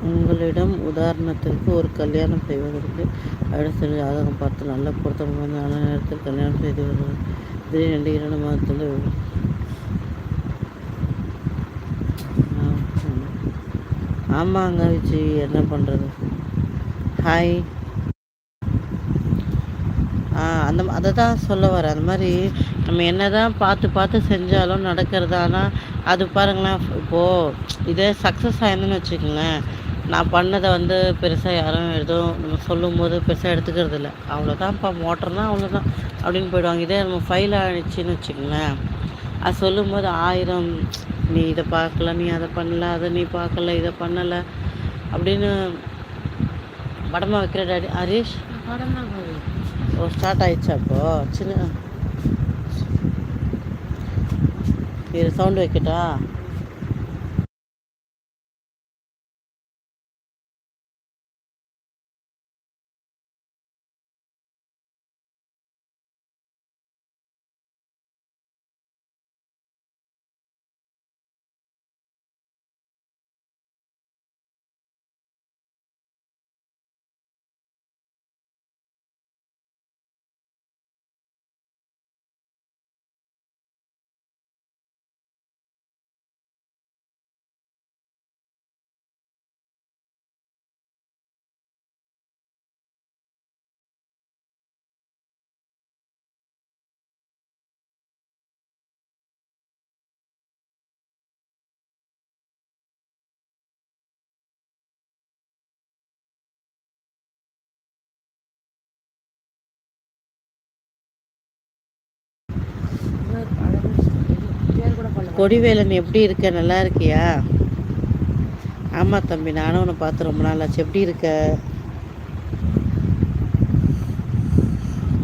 உங்களிடம் உதாரணத்திற்கு ஒரு கல்யாணம் செய்வதற்கு அடுத்த ஜாதகம் பார்த்து நல்ல பொருத்தமான நல்ல நேரத்தில் கல்யாணம் செய்து வருவது திடீரென்று 2 மாதத்தில் ஆமாங்க விஜய், என்ன பண்ணுறது? ஹாய். அதை தான் சொல்ல வரேன். அந்த மாதிரி நம்ம என்ன தான் பார்த்து பார்த்து செஞ்சாலும் நடக்கிறது. ஆனால் அது பாருங்களேன், இப்போது இதே சக்ஸஸ் ஆயிருந்துன்னு வச்சுக்கோங்களேன், நான் பண்ணதை வந்து பெருசாக யாரும் எதுவும் நம்ம சொல்லும்போது பெருசாக எடுத்துக்கிறது இல்லை. அவ்வளோதான்ப்பா, மோட்டர்னால் அவ்வளோதான் அப்படின்னு போயிடுவாங்க. இதே நம்ம ஃபெயில் ஆகிடுச்சின்னு வச்சுக்கோங்களேன், அது சொல்லும்போது 1000 நீ இதை பார்க்கல, நீ அதை பண்ணல, அதை நீ பார்க்கல, இதை பண்ணலை அப்படின்னு படமாக வைக்கிற டாடி. ஹரிஷ் ஓ, ஸ்டார்ட் ஆயிடுச்சா? அப்போது சின்ன இது சவுண்டு வைக்கட்டா? கொடிவேலன், எப்படி இருக்க? நல்லா இருக்கியா? ஆமாம் தம்பி, நானும் உன்னை பார்த்து ரொம்ப நாள் ஆச்சு. எப்படி இருக்க?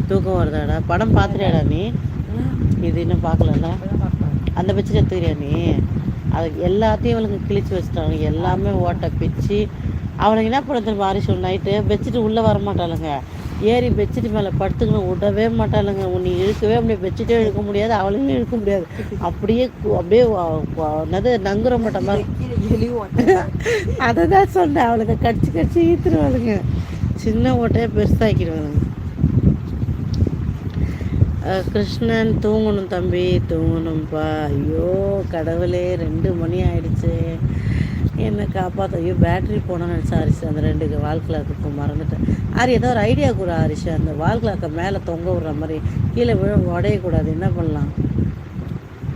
தூக்கம் வருதாடா? படம் பார்த்துறியாடா நீ? இது இன்னும் பார்க்கலல்ல? அந்த பிச்சு கற்றுக்கிறியா நீ? அது எல்லாத்தையும் அவளுக்கு கிழிச்சு வச்சுட்டாங்க, எல்லாமே ஓட்டை பிச்சு. அவனுக்கு என்ன பண்ண தெரியுமா ஹரிஷ்? நைட்டு பெட்ஷீட்டு உள்ளே வர மாட்டாளுங்க, ஏறி பெட்ஷீட்டு மேலே படுத்துக்கணும், விடவே மாட்டாளுங்க. உன்னை இழுக்கவே முடியாது, பெட்ஷீட்டே இழுக்க முடியாது, அவளுங்களும் இழுக்க முடியாது. அப்படியே அப்படியே என்னது நங்குற மாட்ட மாதிரி. அதை தான் சொன்னேன், அவளுக்கு கடிச்சு கடிச்சு ஈத்துருவாளுங்க, சின்ன ஓட்டையை பெருசாக்கிடுவாளுங்க. கிருஷ்ணன், தூங்கணும் தம்பி, தூங்கணும்ப்பா. ஐயோ கடவுளே, 2 மணி ஆயிடுச்சு, என்னை காப்பாற்ற. ஐயோ பேட்ரி போனோன்னு நினச்சா ஹரிஷ், அந்த 2 வால் கிளாக்கு மறந்துட்டேன். ஏதோ ஒரு ஐடியா கூட ஹரிஷ், அந்த வால் கிளாக்கை மேலே தொங்க விடுற மாதிரி, கீழே உடையக்கூடாது, என்ன பண்ணலாம்?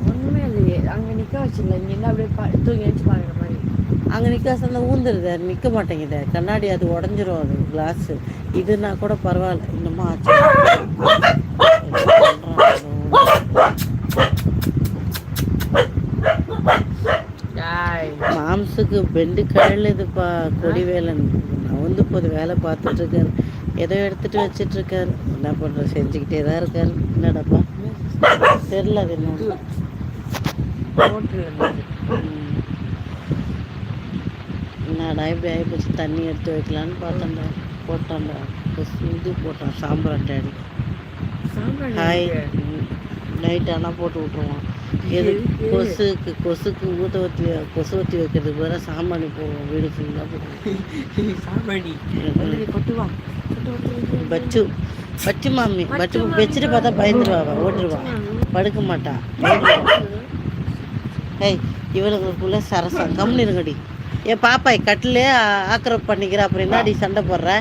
ஒன்றுமே இல்லையே, அங்கே நிற்க வச்சிடல, இங்கே என்ன அப்படியே தூங்கி வச்சு பார்க்குற மாதிரி. அங்கே நிற்க வச்சா ஊந்துருது, நிற்க மாட்டேங்குது, கண்ணாடி அது உடஞ்சிரும், அது கிளாஸு. இதுனா கூட பரவாயில்ல, இன்னமும் ஆச்சு. மாம்சுக்கு பெண்டு கழலுதுப்பா. கொடிவேலன் வந்து போது வேலை பார்த்துட்ருக்காரு, ஏதோ எடுத்துகிட்டு வச்சிட்ருக்காரு. என்ன பண்ணுற, செஞ்சுக்கிட்டே தான் இருக்காரு. என்னடாப்பா தெரில, அது என்ன என்னடா இப்படி ஆகிப்போச்சு. தண்ணி எடுத்து வைக்கலான்னு பார்த்தேன்டா, போட்டான்டா, இது போட்டான் சாம்பார் டேடி. ஹாய். நைட் ஆனால் போட்டு விட்ருவான். எது கொசுக்கு கொசு ஊற்றி வைக்கிறதுக்கு பதிலாக சாம்பாணி போடுவோம், வீடு ஃபுல்லாக போடுவோம். பச்சு மாமி வச்சுட்டு பார்த்தா பயந்துருவா, ஓட்டுருவான், படுக்க மாட்டான். ஏய், இவனுங்களுக்குள்ள சரசம், கம்னு இருங்கடி. ஏன் பாப்பாய் கட்டிலே ஆக்கிரப் பண்ணிக்கிற, அப்புறம் என்னடி சண்டை போடுற?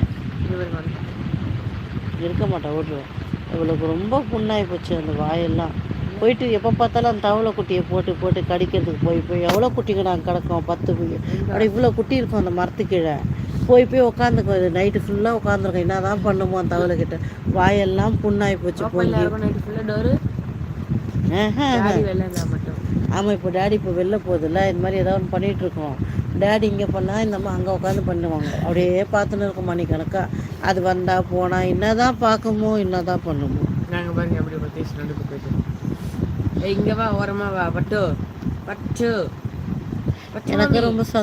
இருக்க மாட்டான், ஓட்டுருவான். இவளுக்கு ரொம்ப புண்ணாகி போச்சு அந்த வாயெல்லாம். போயிட்டு எப்போ பார்த்தாலும் அந்த தவளை குட்டியை போட்டு கடிக்கிறதுக்கு போய் எவ்வளோ குட்டிங்க நாங்கள் கிடக்கும், 10 அப்படி இவ்வளோ குட்டி இருக்கும் அந்த மரத்துக்கீழே. போய் உட்காந்துக்கும், இது நைட்டு ஃபுல்லாக உட்காந்துருக்கோம். என்ன தான் பண்ணுமோ அந்த தவளைக்கிட்ட, வாயெல்லாம் புண்ணாகி போச்சு. ஆமாம், இப்போ டேடி இப்போ வெளில போகுதுல்ல, இந்த மாதிரி ஏதாவது ஒன்று பண்ணிகிட்ருக்கோம். டேடி இங்கே பண்ணால் இந்த அம்மா அங்கே உட்காந்து பண்ணுவாங்க. அப்படியே பார்த்துன்னு இருக்கும் மணி கணக்காக. அது வந்தால் போனால் என்ன தான் பார்க்குமோ, என்ன தான் பண்ணுமோ. நாங்கள் பாருங்க அப்படி பற்றி நடந்து போயிட்டு இங்கே வா, ஓரமாக வா, பட்டு எனக்கு ரொம்ப